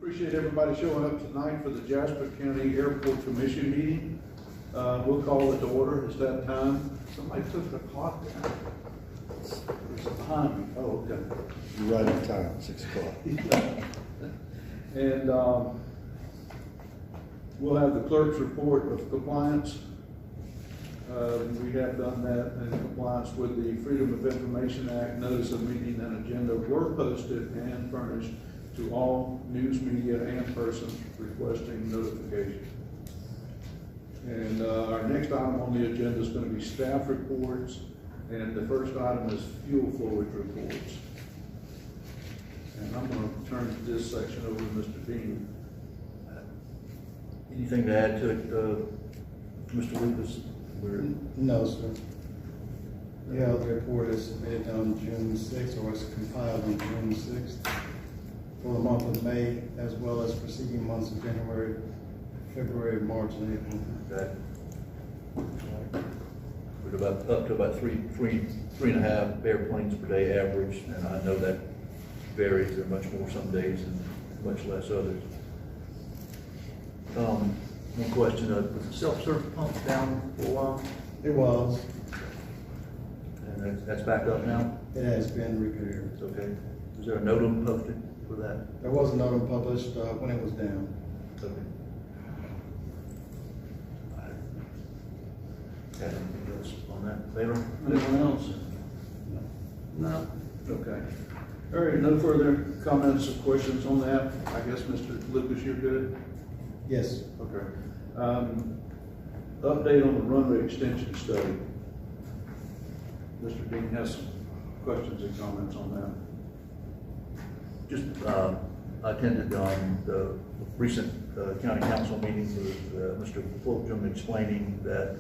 Appreciate everybody showing up tonight for the Jasper County Airport Commission meeting. We'll call it to order. It's that time. Somebody took the clock down. It's behind me. Oh, okay. You're right on time, 6 o'clock. And we'll have the clerk's report of compliance. We have done that in compliance with the Freedom of Information Act. Notice of meeting and agenda were posted and furnished to all news media and persons requesting notification. And our next item on the agenda is going to be staff reports, and the first item is fuel fluid reports. And I'm going to turn this section over to Mr. Dean. Anything to add to it, Mr. Lucas? No, sir. Yeah, the report is submitted on June 6th, or it's compiled on June 6th for the month of May, as well as preceding months of January, February, March, and April. Okay. We're about up to about three and a half airplanes per day average, and I know that varies. There are much more some days and much less others. One question, was the self-serve pump down for a while? It was. And that's back up now? It has been repaired. Okay. Is there a NOTAM posted for that? There was a note published when it was down. Okay. Got anything else on that? Baylor? Anyone else? No. Okay. All right, no further comments or questions on that. I guess, Mr. Lucas, you're good? Yes. Okay. Update on the runway extension study. Mr. Dean has some questions and comments on that. Just, I attended the recent county council meeting with Mr. Fulgham explaining that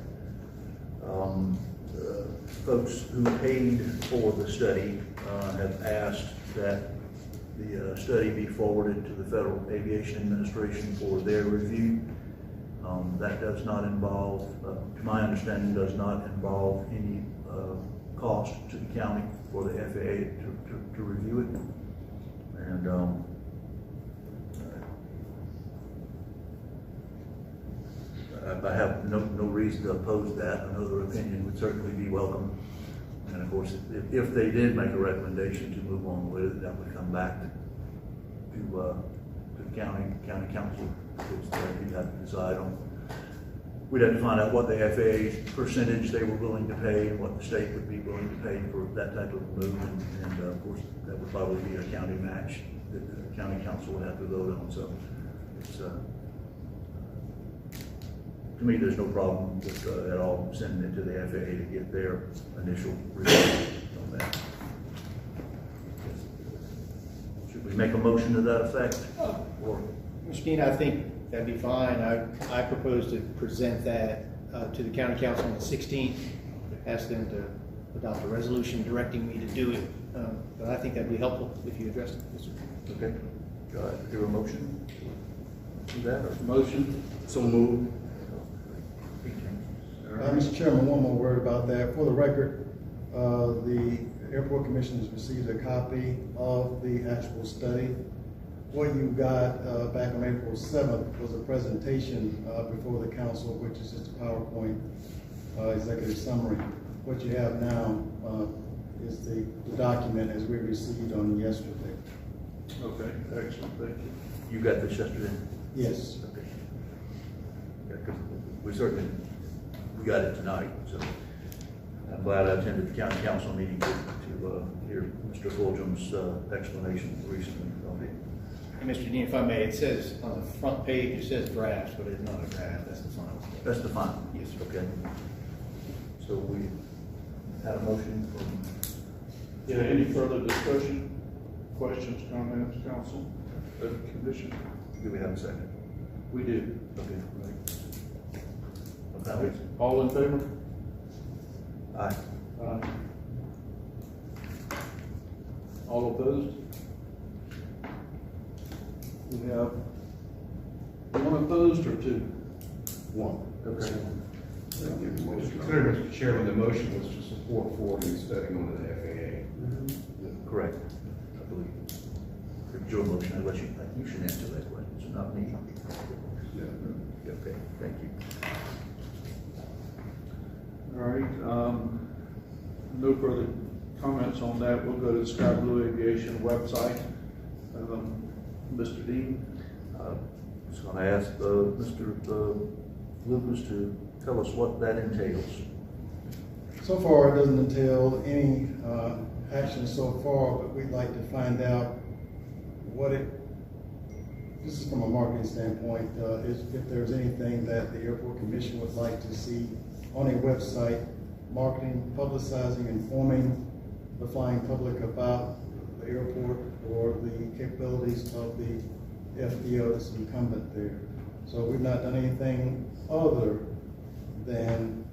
folks who paid for the study have asked that the study be forwarded to the Federal Aviation Administration for their review. That does not involve, to my understanding, does not involve any cost to the county for the FAA to review it. And I have no reason to oppose that. Another opinion would certainly be welcome. And of course, if they did make a recommendation to move on with it, that would come back to the county council, which they'd have to decide on. We'd have to find out what the FAA's percentage they were willing to pay and what the state would be willing to pay for that type of move. And of course, that would probably be a county match that the county council would have to vote on. So it's, to me, there's no problem with, at all sending it to the FAA to get their initial review on that. Should we make a motion to that effect? Or Mr. Dean, I think that'd be fine. I propose to present that to the county council on the 16th, ask them to adopt a resolution directing me to do it. But I think that'd be helpful if you address it. okay, do I hear a motion? Do that or Motion? so move? Mr. Chairman, one more word about that. For the record, the Airport Commission has received a copy of the actual study. What you got back on April 7th was a presentation before the council, which is just a PowerPoint executive summary. What you have now is the document as we received on yesterday. Okay, excellent, thank you. You got this yesterday? Yes. Okay. Yeah, 'cause we certainly, we got it tonight, so I'm glad I attended the county council meeting to hear Mr. Fulgham's explanation recently. And Mr. Dean, if I may, it says on the front page, it says drafts, but it's not a draft, that's the final. That's the final? Yes, sir. Okay. So we had a motion from... Yeah, any further discussion, questions, comments, council, commission? Do we have a second? We do. Okay, right. Okay. All in favor? Aye. Aye. All opposed? We have one opposed or two? One. Okay. Mr. Chairman, the motion was to support forwarding the study on to the FAA. Correct, I believe. your motion, unless you think you should answer that question, it's not me. Okay, thank you. All right, no further comments on that. We'll go to the Sky Blue Aviation website. Mr. Dean? Just gonna ask, Mr. Lucas to tell us what that entails. So far, it doesn't entail any action so far, but we'd like to find out this is from a marketing standpoint, if there's anything that the Airport Commission would like to see on a website, marketing, publicizing, informing the flying public about the airport or the capabilities of the FBO that's incumbent there. So we've not done anything other than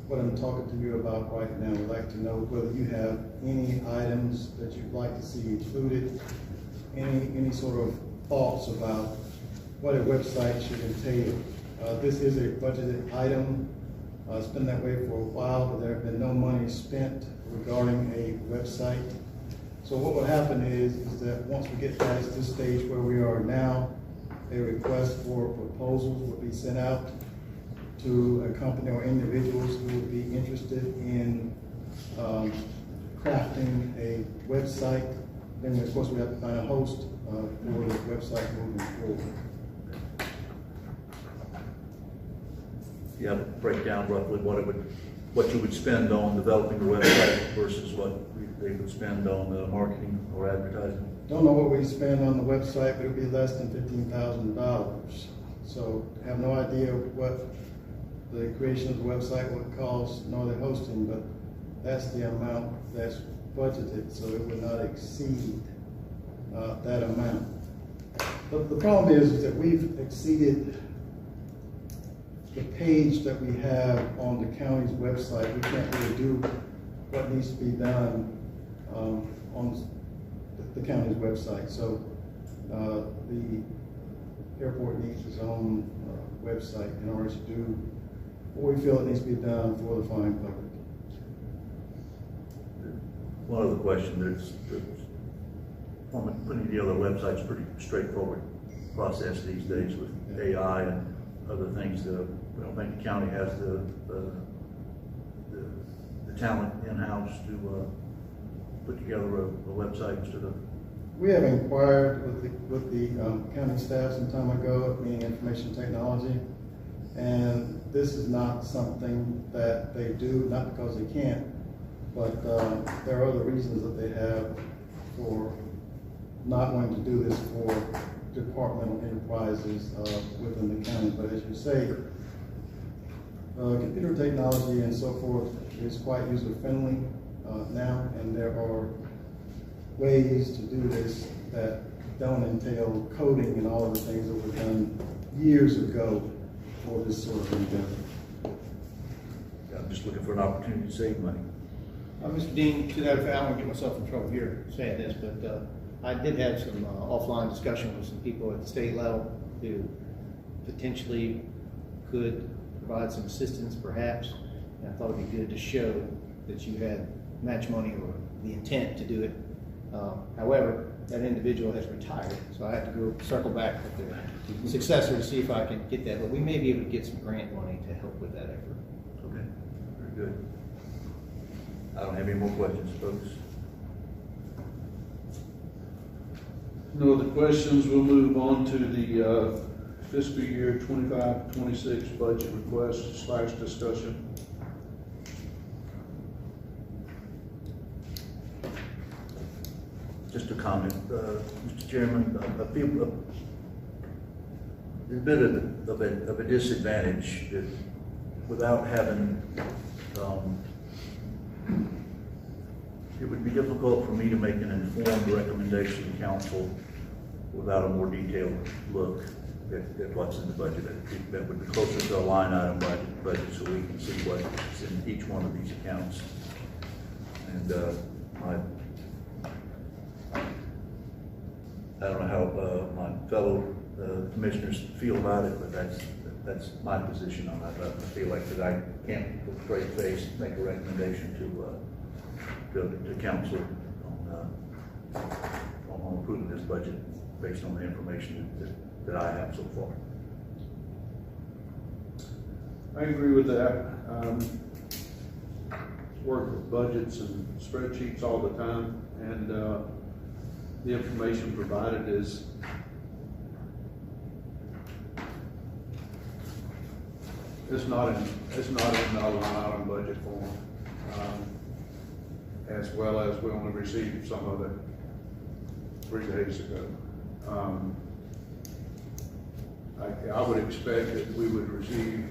what I'm talking to you about right now. We'd like to know whether you have any items that you'd like to see included, any sort of thoughts about what a website should entail. This is a budgeted item. It's been that way for a while, but there have been no money spent regarding a website. So what will happen is that once we get past this stage where we are now, a request for proposals will be sent out to a company or individuals who would be interested in crafting a website. Then, of course, we have to find a host for the website moving forward. You have to break down roughly what you would spend on developing the website versus what they would spend on marketing or advertising. Don't know what we spend on the website, but it'll be less than $15,000. So I have no idea what the creation of the website would cost, nor the hosting, but that's the amount that's budgeted, so it would not exceed that amount. But the problem is that we've exceeded the page that we have on the county's website. We can't really do what needs to be done on the county's website. So the airport needs its own website in order to do what we feel it needs to be done for the flying public. One other question, there's putting together a website's a pretty straightforward process these days with AI and other things. We don't think the county has the talent in-house to put together a website instead of. We have inquired with the county staff some time ago, meaning information technology, and this is not something that they do, not because they can't, but there are other reasons that they have for not wanting to do this for departmental enterprises within the county. But as you say, computer technology and so forth is quite user-friendly now, and there are ways to do this that don't entail coding and all of the things that were done years ago for this sort of endeavor. I'm just looking for an opportunity to save money. Mr. Dean, to that effect, I don't want to get myself in trouble here saying this, but I did have some offline discussion with some people at the state level who potentially could provide some assistance perhaps. And I thought it'd be good to show that you had match money or the intent to do it. However, that individual has retired, so I have to go circle back with the successor to see if I can get that. But we may be able to get some grant money to help with that effort. Okay, very good. I don't have any more questions, folks. No other questions. We'll move on to the fiscal year 25-26 budget request / discussion. Just a comment, Mr. Chairman, I feel a bit of a disadvantage that without having, it would be difficult for me to make an informed recommendation to council without a more detailed look at what's in the budget. I think that would be closer to a line item budget so we can see what's in each one of these accounts. And I don't know how my fellow commissioners feel about it, but that's my position on that. I feel like that I can't with a straight face make a recommendation to council on approving this budget. based on the information that I have so far. I agree with that. Work with budgets and spreadsheets all the time, and the information provided is it's not in a line item budget form, as well as we only received some of it 3 days ago. I would expect that we would receive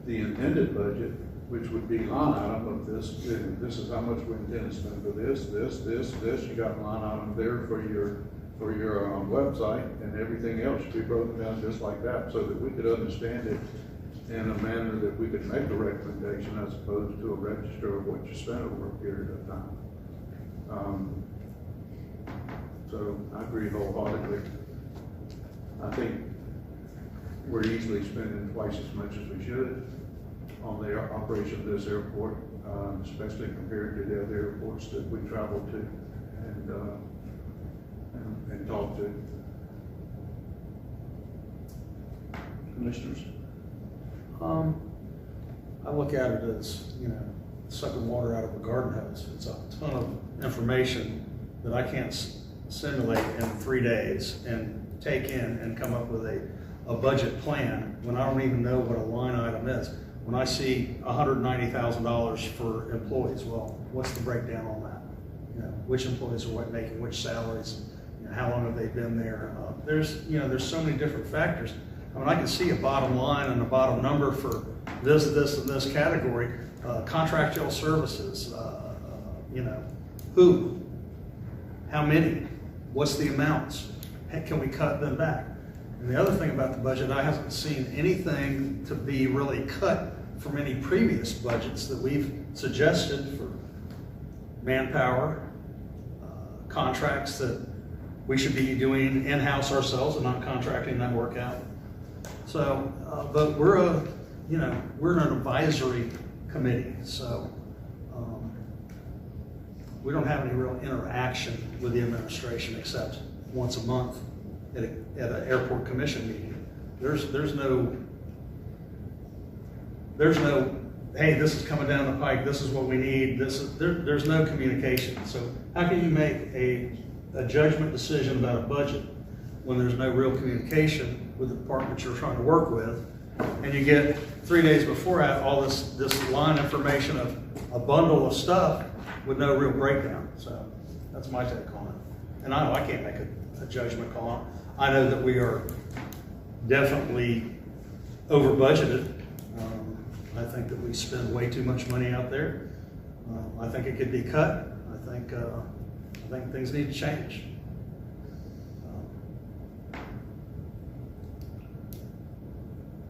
the intended budget, which would be line item of this. This is how much we intend to spend for this. You got a line item there for your website, and everything else should be broken down just like that, so that we could understand it in a manner that we could make a recommendation as opposed to a register of what you spent over a period of time. So I agree wholeheartedly. I think we're easily spending twice as much as we should on the operation of this airport, especially compared to the other airports that we travel to and talk to. Commissioners? I look at it as, sucking water out of a garden hose. It's a ton of information that I can't simulate in 3 days and take in and come up with a budget plan when I don't even know what a line item is. When I see $190,000 for employees, well, what's the breakdown on that? Which employees are making which salaries? How long have they been there? There's so many different factors. I mean, I can see a bottom line and a bottom number for this, and this category. Contractual services, who, how many, what's the amounts? Can we cut them back? And the other thing about the budget, I haven't seen anything to be really cut from any previous budgets that we've suggested for manpower, contracts that we should be doing in-house ourselves and not contracting that work out. So, but we're an advisory committee, so we don't have any real interaction with the administration except once a month at an airport commission meeting. There's no, hey, this is coming down the pike, this is what we need, there's no communication. So how can you make a judgment decision about a budget when there's no real communication with the department you're trying to work with, and you get 3 days before that all this line information of a bundle of stuff with no real breakdown? So that's my take on it. And I know I can't make a judgment call on it. I know that we are definitely over budgeted. I think that we spend way too much money out there. I think it could be cut. I think things need to change.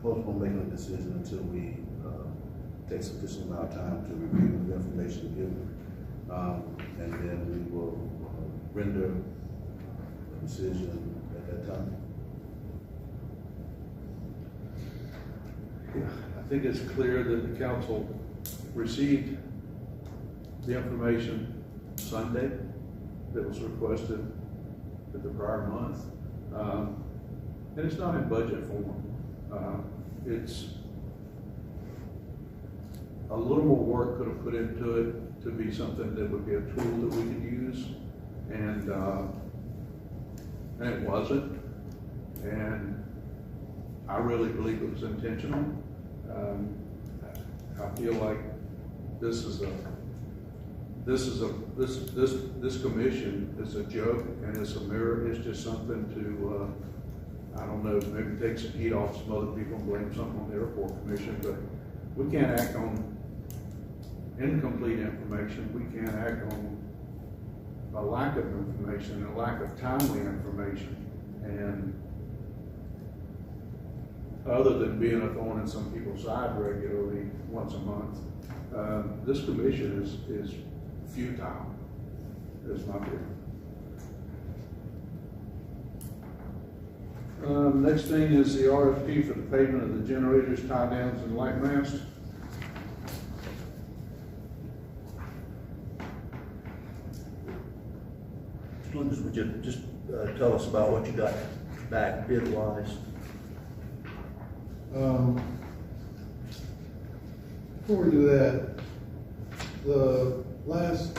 Postpone making a decision until we take sufficient amount of time to review the information given, and then we will render a decision at that time. Yeah, I think it's clear that the council received the information Sunday that was requested at the prior month, and it's not in budget form. It's a little more work could have put into it to be something that would be a tool that we could use, and it wasn't. And I really believe it was intentional. I feel like this commission is a joke, and it's a mirror. It's just something to I don't know, maybe take some heat off some other people and blame something on the airport commission, but we can't act on incomplete information. We can't act on a lack of information, a lack of timely information. And other than being a thorn in some people's side regularly once a month, this commission is futile. It's not good. Next thing is the RFP for the payment of the generators, tie downs, and light masts. Lucas, would you just tell us about what you got back bid-wise? Before we do that, the last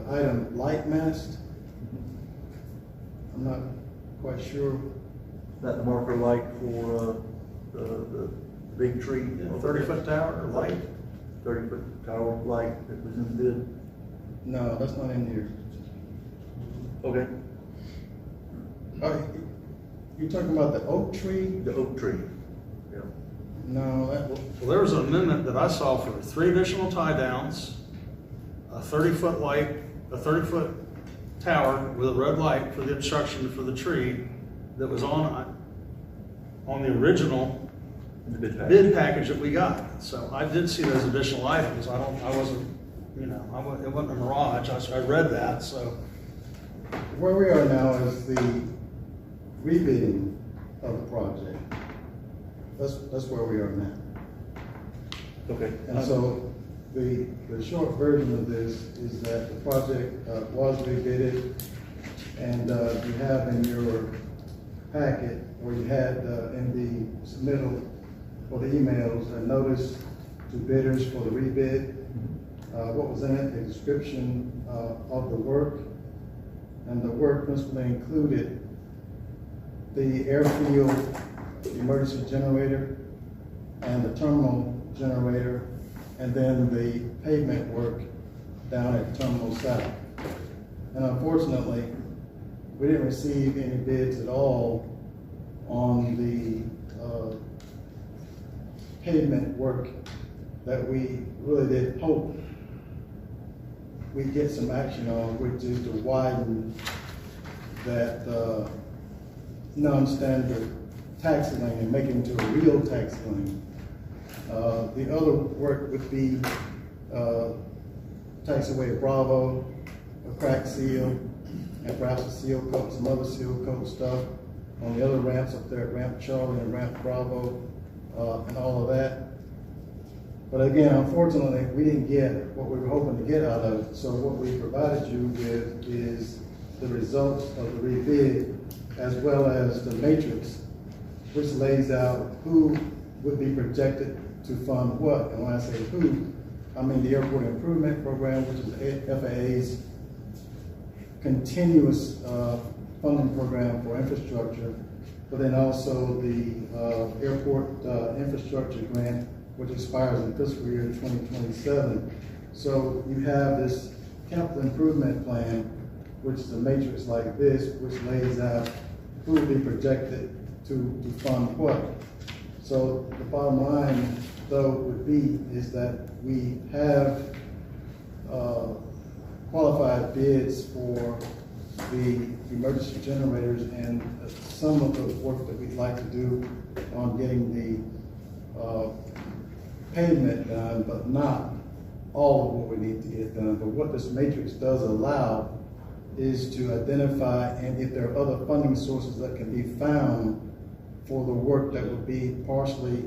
item, light mast, I'm not quite sure. Is that the marker light for the big tree? 30-foot tower or light? 30-foot tower light that was in the bid? No, that's not in here. Okay. You're talking about the oak tree? The oak tree. Yeah. No, Well, there was an amendment that I saw for 3 additional tie downs, a 30-foot light, a 30-foot tower with a red light for the obstruction for the tree that was on the original In the bid package. bid package that we got. So I did see those additional items. I wasn't, it wasn't a mirage. I read that, so. where we are now is the rebidding of the project. That's where we are now. Okay. And so the short version of this is that the project was rebidded, and you have in your packet, or you had in the submittal for the emails, a notice to bidders for the rebid. What was in it, a description of the work, and the work principally included the airfield emergency generator and the terminal generator, and then the pavement work down at Terminal South. And unfortunately, we didn't receive any bids at all on the pavement work that we really did hope we'd get some action on, which is to widen that non-standard taxi lane and make it into a real taxi lane. The other work would be taxiway Bravo, a crack seal, and perhaps a seal coat, some other seal coat stuff on the other ramps up there at Ramp Charlie and Ramp Bravo, and all of that. But again, unfortunately, we didn't get what we were hoping to get out of it. So what we provided you with is the results of the rebid, as well as the matrix, which lays out who would be projected to fund what. And when I say who, I mean the Airport Improvement Program, which is FAA's continuous funding program for infrastructure, but then also the Airport Infrastructure Grant, which expires in fiscal year 2027. So you have this capital improvement plan, which is a matrix like this, which lays out who will be projected to fund what. So the bottom line, though, would be is that we have qualified bids for the emergency generators and some of the work that we'd like to do on getting the pavement done, but not all of what we need to get done. But what this matrix does allow is to identify, and if there are other funding sources that can be found for the work that would be partially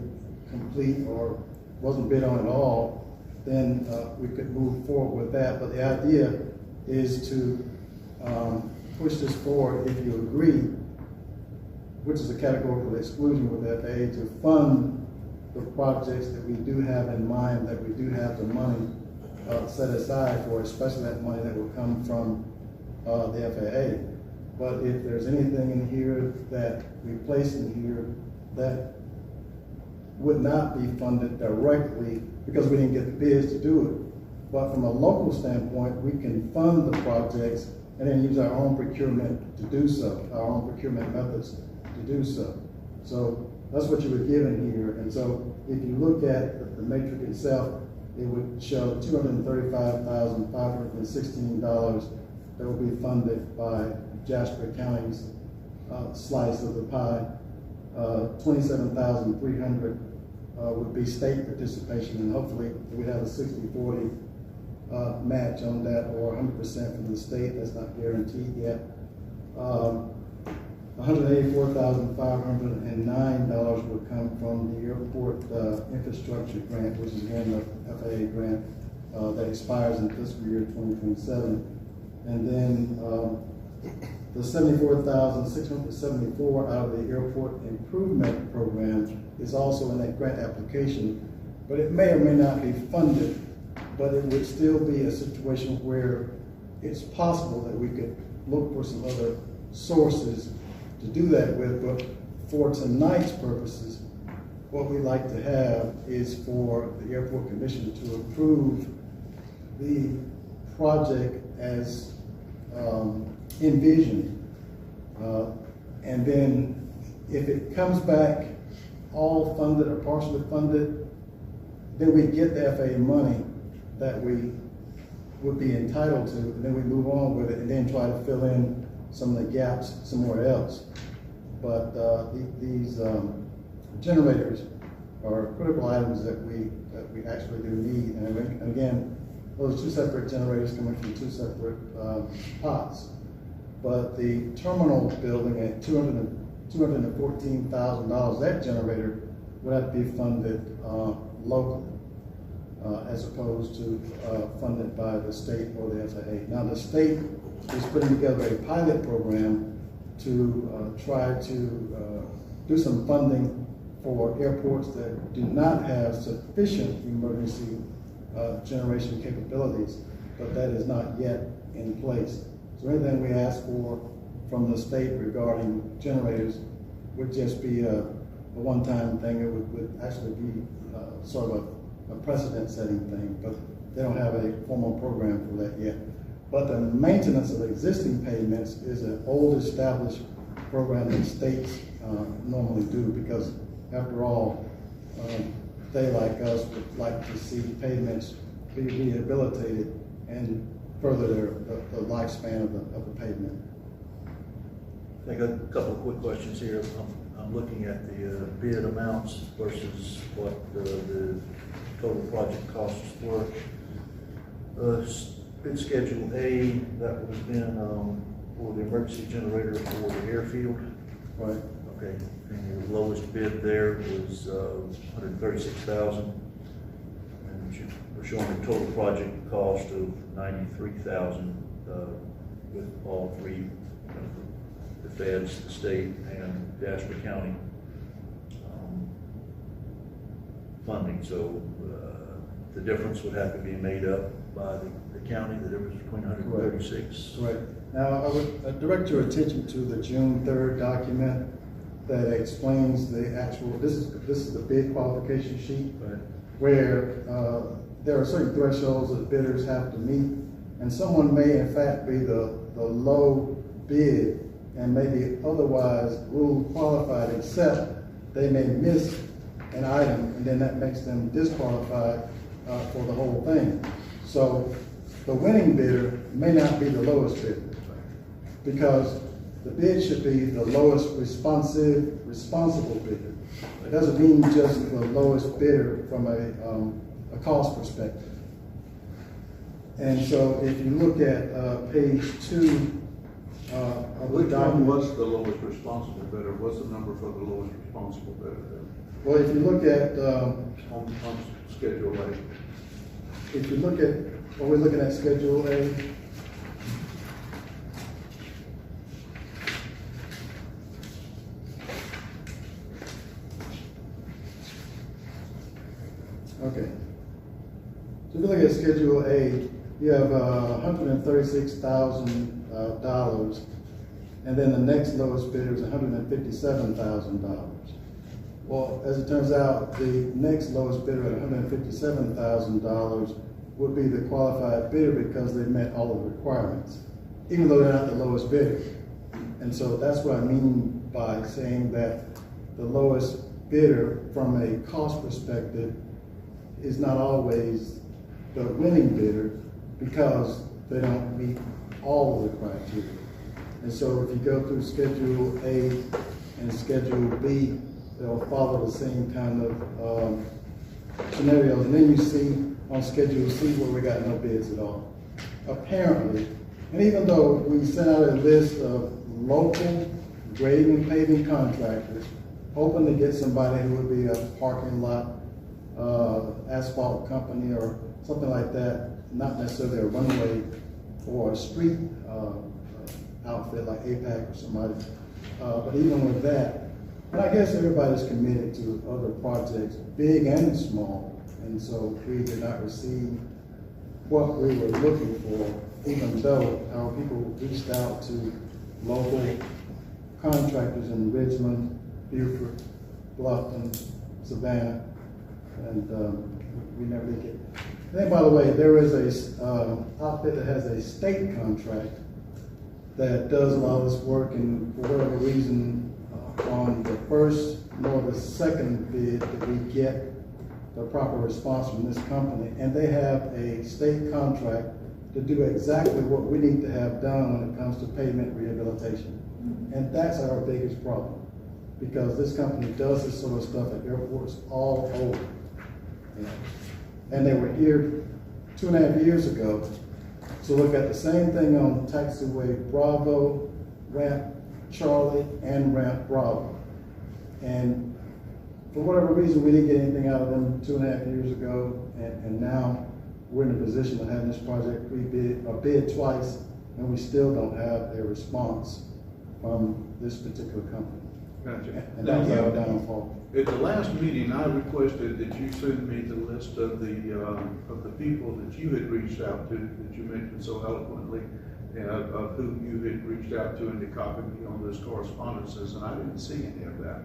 complete or wasn't bid on at all, then we could move forward with that. But the idea is to push this forward, if you agree, which is a categorical exclusion with FAA, to fund the projects that we do have in mind, that we do have the money set aside for, especially that money that will come from the FAA. But if there's anything in here that we place in here that would not be funded directly because we didn't get the bids to do it, but from a local standpoint, we can fund the projects and then use our own procurement to do so, our own procurement methods to do so. So that's what you were given here. And so if you look at the matrix itself, it would show $235,516 that will be funded by Jasper County's slice of the pie. 27,300 would be state participation, and hopefully we have a 60-40 match on that, or 100% from the state. That's not guaranteed yet. $184,509 would come from the Airport Infrastructure Grant, which is again the FAA grant that expires in fiscal year 2027. And then the $74,674 out of the airport improvement program is also in that grant application, but it may or may not be funded, but it would still be a situation where it's possible that we could look for some other sources to do that with. But for tonight's purposes, what we'd like to have is for the Airport Commission to approve the project as envisioned. And then if it comes back all funded or partially funded, then we get the FAA money that we would be entitled to, and then we move on with it and then try to fill in some of the gaps somewhere else. But these generators are critical items that we actually do need. And again, those two separate generators coming from two separate pots. But the terminal building at $214,000, that generator would have to be funded locally, as opposed to funded by the state or the FAA. Now the state is putting together a pilot program to try to do some funding for airports that do not have sufficient emergency generation capabilities, but that is not yet in place. So anything we ask for from the state regarding generators would just be a one-time thing. It would actually be sort of a precedent-setting thing, but they don't have a formal program for that yet. But the maintenance of existing pavements is an old established program that states normally do, because after all, they, like us, would like to see pavements be rehabilitated and further the lifespan of the pavement. I got a couple of quick questions here. I'm looking at the bid amounts versus what the total project costs were. Bid schedule A, that would have been for the emergency generator for the airfield. Right. Okay, and your lowest bid there was $136,000, and we're showing a total project cost of $93,000 with all three, the feds, the state, and Jasper County funding. So the difference would have to be made up by the county, the difference between 136. Right. Now, I would direct your attention to the June 3rd document that explains the actual, this is the bid qualification sheet, Right. where there are certain thresholds that bidders have to meet, and someone may in fact be the low bid and may be otherwise ruled qualified, except they may miss an item, and then that makes them disqualified for the whole thing. So the winning bidder may not be the lowest bidder, because the bid should be the lowest responsible bidder. It doesn't mean just the lowest bidder from a cost perspective. And so if you look at page 2 of the Which one document. was the lowest responsible bidder? What's the number for the lowest responsible bidder Well, if you look at, on Schedule A? if you look at, are we looking at Schedule A? Okay. So if you look at Schedule A, you have $136,000, and then the next lowest bidder is $157,000. Well, as it turns out, the next lowest bidder at $157,000 would be the qualified bidder because they met all of the requirements, even though they're not the lowest bidder. And so that's what I mean by saying that the lowest bidder from a cost perspective is not always the winning bidder, because they don't meet all of the criteria. And so if you go through Schedule A and Schedule B, they'll follow the same kind of scenarios. And then you see on Schedule C where we got no bids at all, apparently. And even though we sent out a list of local grading and paving contractors, hoping to get somebody who would be a parking lot asphalt company or something like that, not necessarily a runway or a street outfit like APAC or somebody. But even with that, and I guess everybody's committed to other projects, big and small. And so we did not receive what we were looking for, even though our people reached out to local contractors in Richmond, Beaufort, Bluffton, Savannah, and we never did get. And by the way, there is a outfit that has a state contract that does a lot of this work, and for whatever reason, on the first nor the second bid did we get the proper response from this company, and they have a state contract to do exactly what we need to have done when it comes to pavement rehabilitation. And that's our biggest problem, because this company does this sort of stuff at airports all over. You know. And they were here 2.5 years ago to look at the same thing on taxiway Bravo, ramp Charlie, and ramp Bravo. And for whatever reason, we didn't get anything out of them 2.5 years ago, and now we're in a position of having this project bid twice, and we still don't have a response from this particular company. Gotcha. And that's our downfall. At the last meeting, I requested that you send me the list of the people that you had reached out to, that you mentioned so eloquently, of who you had reached out to, and to copy me on those correspondences, and I didn't see any of that.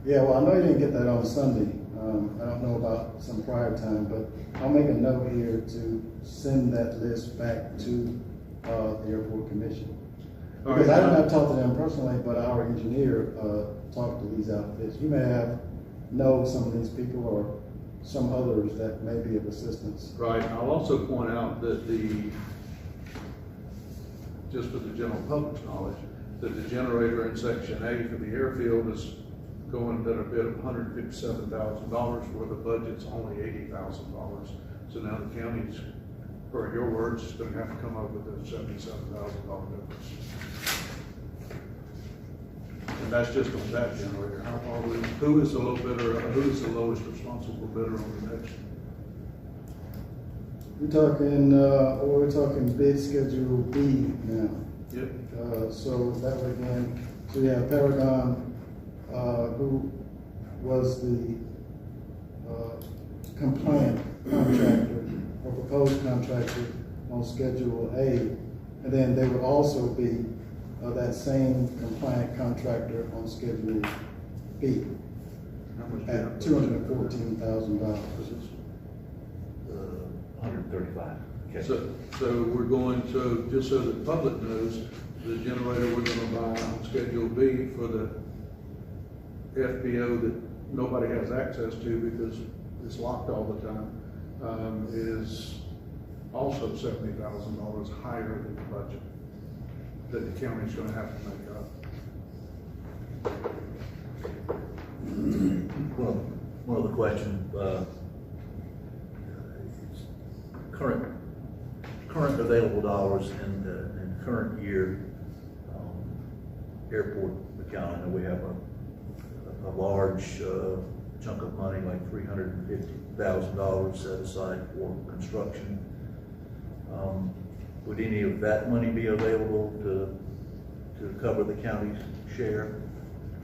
Yeah, well, I know you didn't get that on Sunday. I don't know about some prior time, but I'll make a note here to send that list back to the Airport Commission. Because I did not talk to them personally, but our engineer talked to these outfits. You may know some of these people or some others that may be of assistance. Right. I'll also point out that just for the general public's knowledge, that the generator in Section A for the airfield is going at a bid of $157,000, where the budget's only $80,000. So now the county's, per your words, is going to have to come up with a $77,000 difference. And that's just on that generator. How far who is the low bidder? Who is the lowest responsible bidder on the next? We're talking bid schedule B now. Yep. So that way again, so you have Paragon, who was the compliant contractor or proposed contractor on Schedule A, and then they would also be that same compliant contractor on Schedule B at $214,000. 135. Okay. So we're going to, just so the public knows, the generator we're going to buy on Schedule B for the FBO that nobody has access to because it's locked all the time, is also $70,000 higher than the budget that the county's going to have to make up. Well, one other question, current available dollars in the current year airport account. I know we have a large chunk of money, like $350,000 set aside for construction. Would any of that money be available to cover the county's share?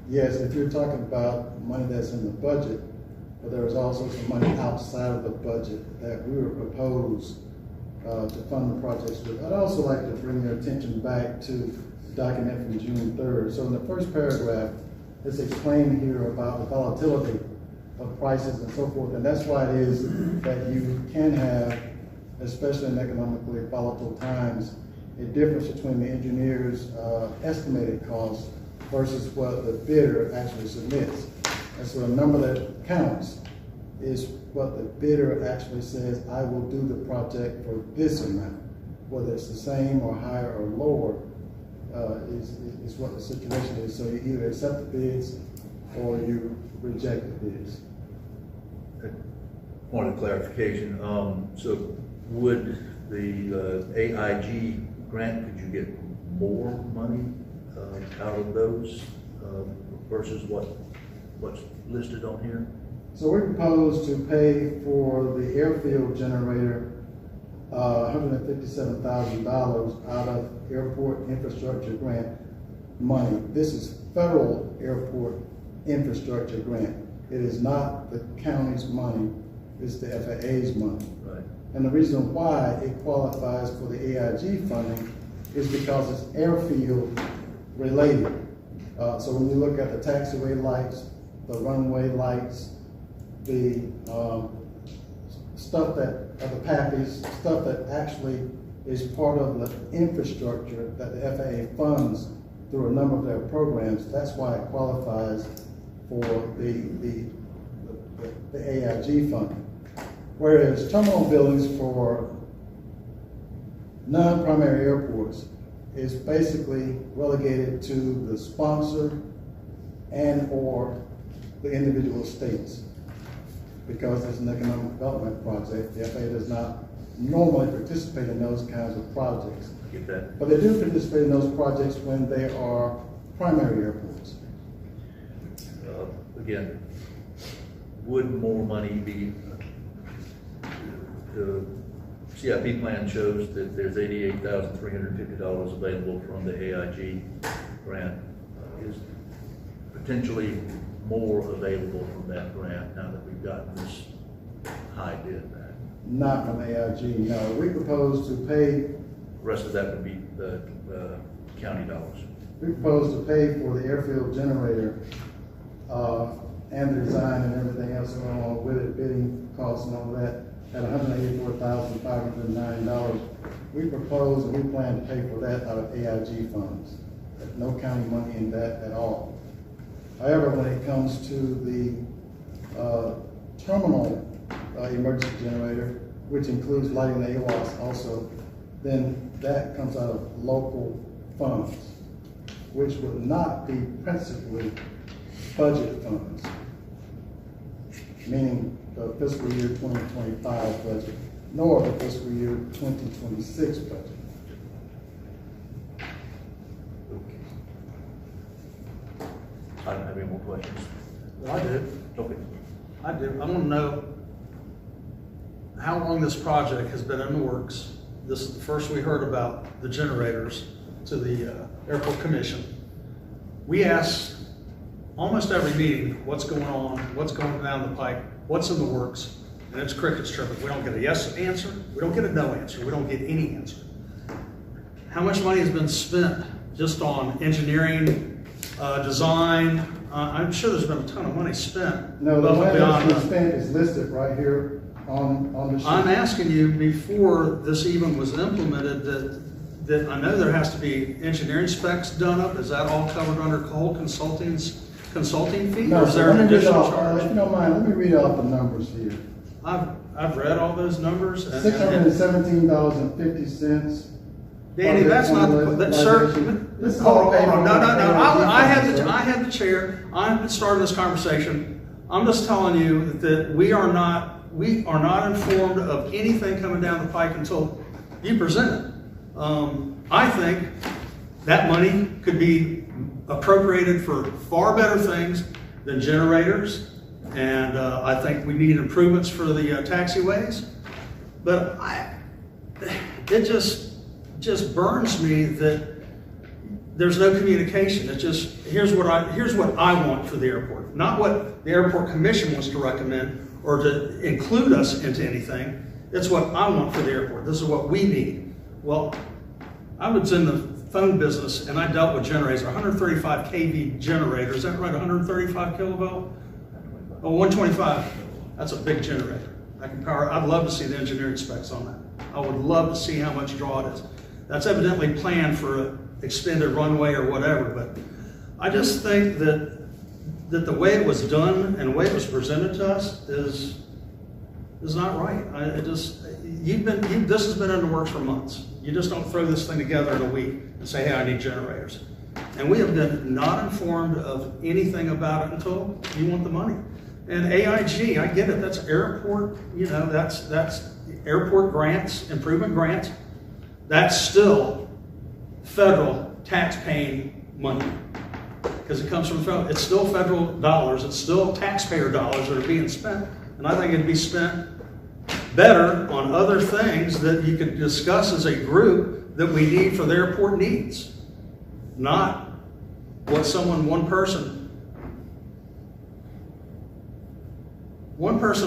Yes, if you're talking about money that's in the budget, but there was also some money outside of the budget that we were proposed to fund the projects with. I'd also like to bring your attention back to the document from June 3rd. So in the first paragraph, it's explained here about the volatility of prices and so forth, and that's why it is that you can have, especially in economically volatile times, a difference between the engineer's estimated cost versus what the bidder actually submits. And so the number that counts is what the bidder actually says, I will do the project for this amount. Whether it's the same or higher or lower is what the situation is. So you either accept the bids or you reject the bids. Point of clarification, so would the AIG grant, could you get more money out of those versus what's listed on here? So we propose to pay for the airfield generator $157,000 out of airport infrastructure grant money. This is federal airport infrastructure grant. It is not the county's money, it's the FAA's money. Right. And the reason why it qualifies for the AIG funding is because it's airfield related. So when you look at the taxiway lights, the runway lights, the stuff that, the PAPIs, stuff that actually is part of the infrastructure that the FAA funds through a number of their programs, that's why it qualifies for the AIG funding. Whereas terminal buildings for non-primary airports is basically relegated to the sponsor and or the individual states. Because it's an economic development project, the FAA does not normally participate in those kinds of projects. Get that? But they do participate in those projects when they are primary airports. Again, would more money be, the CIP plan shows that there's $88,350 available from the AIG grant. Is potentially more available from that grant now that we've gotten this high bid back? Not from AIG, no. We propose to pay, The rest of that would be the county dollars. we propose to pay for the airfield generator and the design and everything else along with it, bidding costs and all that, at $184,509. We propose and we plan to pay for that out of AIG funds. No county money in that at all. However, when it comes to the terminal emergency generator, which includes lighting the AWAS also, then that comes out of local funds, which would not be principally budget funds, meaning the fiscal year 2025 budget, nor the fiscal year 2026 budget. I don't have any more questions. I do. Okay. I do. I want to know how long this project has been in the works. This is the first we heard about the generators to the Airport Commission. We ask almost every meeting what's going on, what's going down the pipe, what's in the works, and it's crickets chirping. We don't get a yes answer, we don't get a no answer, we don't get any answer. How much money has been spent just on engineering, design? I'm sure there's been a ton of money spent. No, the money that's been that. spent is listed right here on the sheet. I'm asking you, before this even was implemented, that I know there has to be engineering specs done up. Is that all covered under Cole Consulting's consulting fee? No, Or is so there let an me read additional off, charge? if you don't mind, let me read off the numbers here. I've read all those numbers. and- $617.50. Danny, that's not, sir, This is hold all on, paid hold on. for No, by no, no, AIG I have funds, the, sir. I have the chair, I'm starting this conversation. I'm just telling you that we are not informed of anything coming down the pike until you present it. I think that money could be appropriated for far better things than generators, and I think we need improvements for the taxiways. But it just burns me that there's no communication. It just, here's what I want for the airport, not what the Airport Commission wants to recommend or to include us into anything. It's what I want for the airport. This is what we need. Well, I was in the phone business and I dealt with generators, 135 kV generators. Is that right? 135 kilovolt? Oh, 125. That's a big generator. I can power. I'd love to see the engineering specs on that. I would love to see how much draw it is. That's evidently planned for an extended runway or whatever, but I just think that the way it was done and the way it was presented to us is not right. This has been in the works for months. You just don't throw this thing together in a week and say, hey, I need generators. And we have been not informed of anything about it until you want the money. And AIG, I get it, that's airport, that's airport grants, improvement grants. That's still federal tax-paying money because it comes from federal. It's still federal dollars. It's still taxpayer dollars that are being spent. And I think it'd be spent better on other things that you could discuss as a group that we need for the airport needs. Not what one person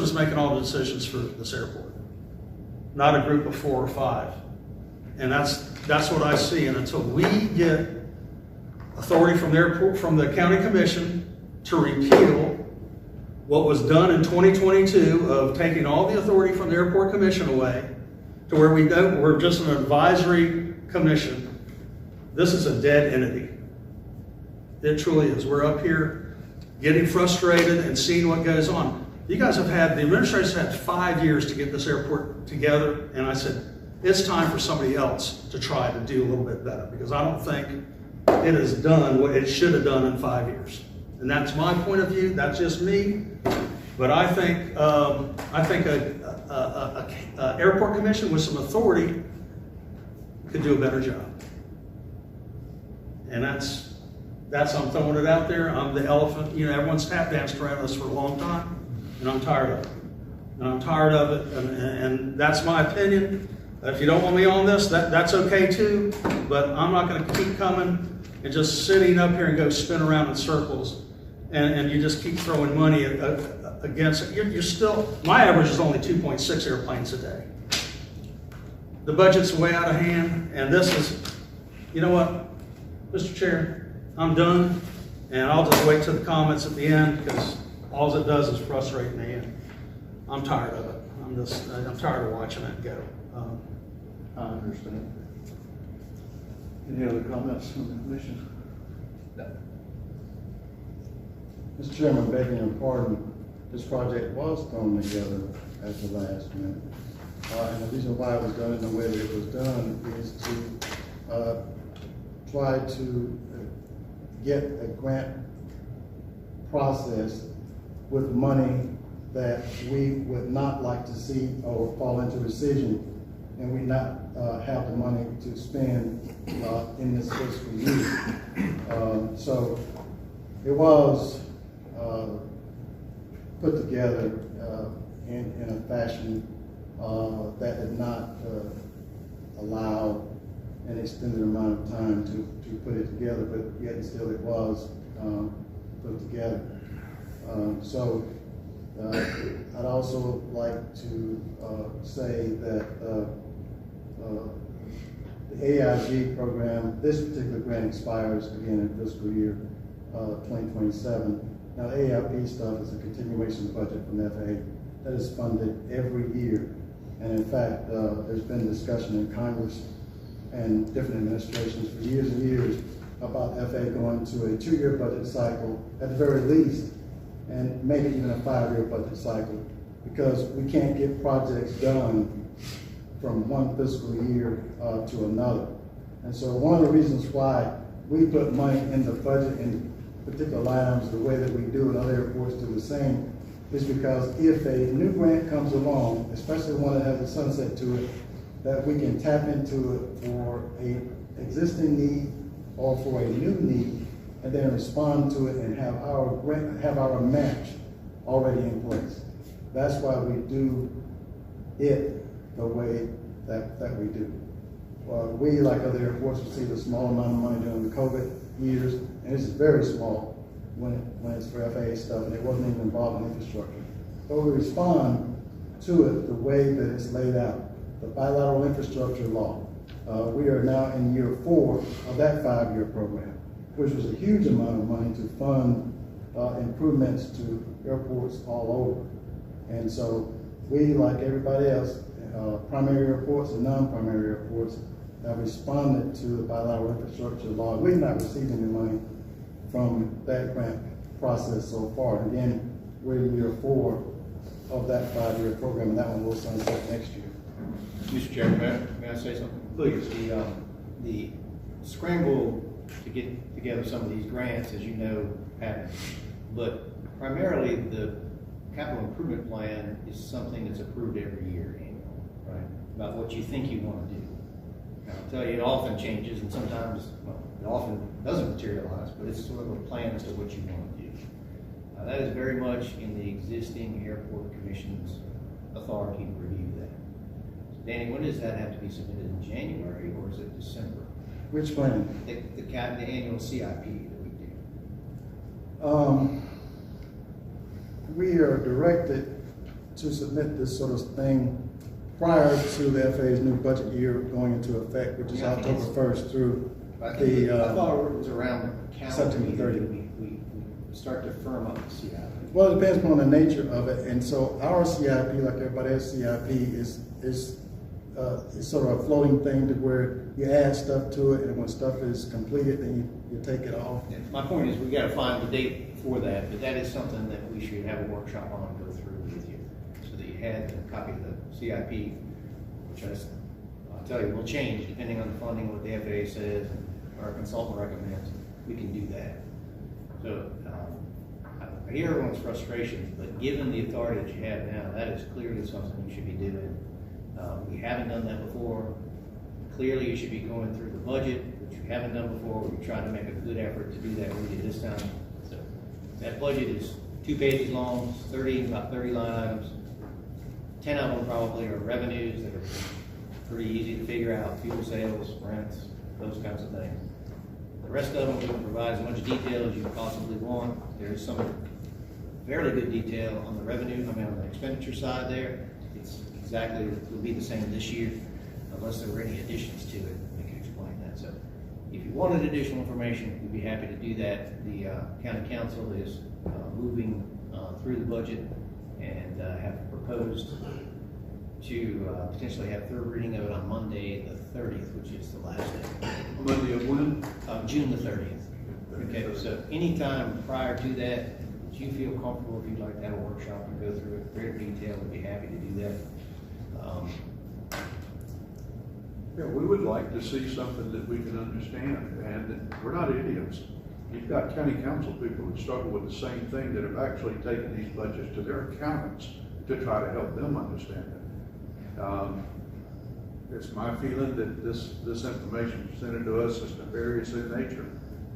is making all the decisions for this airport, not a group of 4 or 5. And that's what I see. And until we get authority from the county commission to repeal what was done in 2022 of taking all the authority from the airport commission away to where we're just an advisory commission, this is a dead entity. It truly is. We're up here getting frustrated and seeing what goes on. The administration had 5 years to get this airport together, and I said, it's time for somebody else to try to do a little bit better, because I don't think it has done what it should have done in 5 years. And that's my point of view. That's just me. But I think a airport commission with some authority could do a better job. And that's I'm throwing it out there. I'm the elephant. Everyone's tap danced around us for a long time, and I'm tired of it. And that's my opinion. If you don't want me on this, that's okay too. But I'm not going to keep coming and just sitting up here and go spin around in circles, and you just keep throwing money against it. You're still, my average is only 2.6 airplanes a day. The budget's way out of hand, and this is, you know what, Mr. Chair, I'm done, and I'll just wait till the comments at the end, because all it does is frustrate me, and I'm tired of it. I'm tired of watching it go. I understand. Any other comments from the commission? Mr. Chairman, begging your pardon, this project was thrown together at the last minute. And the reason why it was done in the way that it was done is to try to get a grant process with money that we would not like to see or fall into rescission, and we not have the money to spend in this fiscal year. So it was put together in a fashion that did not allow an extended amount of time to put it together, but yet still it was put together. So I'd also like to say that the AIG program, this particular grant expires again in fiscal year 2027. Now, the AIP stuff is a continuation budget from the FAA that is funded every year. And in fact, there's been discussion in Congress and different administrations for years and years about FAA going to a 2-year budget cycle at the very least, and maybe even a 5-year budget cycle, because we can't get projects done from one fiscal year to another. And so one of the reasons why we put money in the budget in particular line items the way that we do, and other airports do the same, is because if a new grant comes along, especially one that has a sunset to it, that we can tap into it for a existing need or for a new need, and then respond to it and have our match already in place. That's why we do it the way that we do. We, like other airports, received a small amount of money during the COVID years, and it's very small when it's for FAA stuff, and it wasn't even involved in infrastructure. But we respond to it the way that it's laid out. The bilateral infrastructure law. We are now in year 4 of that 5-year program, which was a huge amount of money to fund improvements to airports all over. And so we, like everybody else, primary airports and non-primary airports, have responded to the bilateral infrastructure law. We've not received any money from that grant process so far. And again, we're in year 4 of that 5-year program, and that one will sunset next year. Mr. Chairman, may I say something? Please. The scramble to get together some of these grants, as you know, happens. But primarily, the capital improvement plan is something that's approved every year annually, right? About what you think you want to do. Now, I'll tell you, it often changes, and sometimes, well, it often doesn't materialize, but it's sort of a plan as to what you want to do. That is very much in the existing airport commission's authority to review that. Danny, when does that have to be submitted, in January or is it December? Which plan? The annual CIP that we do. We are directed to submit this sort of thing prior to the FAA's new budget year going into effect, which is Yeah, I think October 1st through I think I the, thought it was around the calendar September year 30th. that we start to firm up the CIP. well, it depends upon the nature of it. And so our CIP, like everybody else's CIP, is sort of a floating thing to where you add stuff to it, and when stuff is completed, then you take it off. Yeah, my point is, we gotta find the date for that, but that is something that we should have a workshop on and go through with you, so that you had a copy of the CIP, which I'll tell you, will change depending on the funding, what the FAA says, and our consultant recommends, we can do that. So, I hear everyone's frustrations, but given the authority that you have now, that is clearly something you should be doing. We haven't done that before. Clearly, you should be going through the budget, which you haven't done before. We tried to make a good effort to do that with you this time. So that budget is 2 pages long, about 30 line items. 10 of them probably are revenues that are pretty easy to figure out: fuel sales, rents, those kinds of things. The rest of them, we can provide as much detail as you possibly want. There is some fairly good detail on the revenue, on the expenditure side there. It's exactly, it will be the same this year, unless there were any additions to it. We can explain that. So if you wanted additional information, we'd be happy to do that. The county council is moving through the budget and have proposed to potentially have third reading of it on Monday the 30th, which is the last day. Monday of when? June the 30th. Okay, so anytime prior to that, if you feel comfortable, if you'd like to have a workshop and go through it in greater detail, we'd be happy to do that. Yeah, we would like to see something that we can understand, and we're not idiots. You've got county council people who struggle with the same thing, that have actually taken these budgets to their accountants to try to help them understand it. It's my feeling that this information presented to us is nefarious in nature,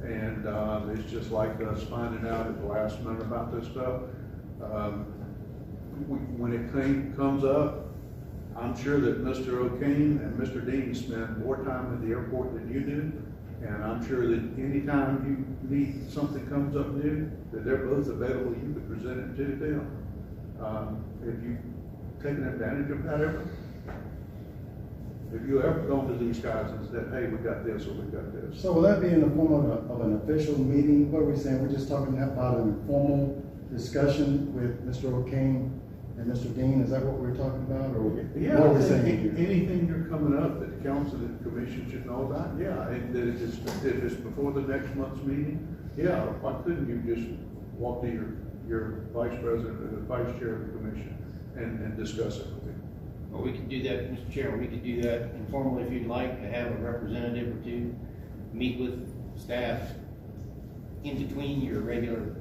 and it's just like us finding out at the last minute about this stuff. When it comes up, I'm sure that Mr. O'Kane and Mr. Dean spend more time at the airport than you do, and I'm sure that anytime you need something comes up new, that they're both available, you could present it to them. If you've taken advantage of that ever? Have you ever gone to these guys and said, hey, we got this or we got this? So will that be in the form of an official meeting? What are we saying? We're just talking about an informal discussion with Mr. O'Kane and Mr. Dean? Is that what we're talking about, or Yeah, what are we I think saying here? anything you're coming up that the council and the commission should know about, yeah, and that it is before the next month's meeting, yeah, why couldn't you just walk to your vice president or the vice chair of the commission and discuss it with him? Well, we could do that, Mr. Chairman, we could do that informally if you'd like, to have a representative or two meet with staff in between your regular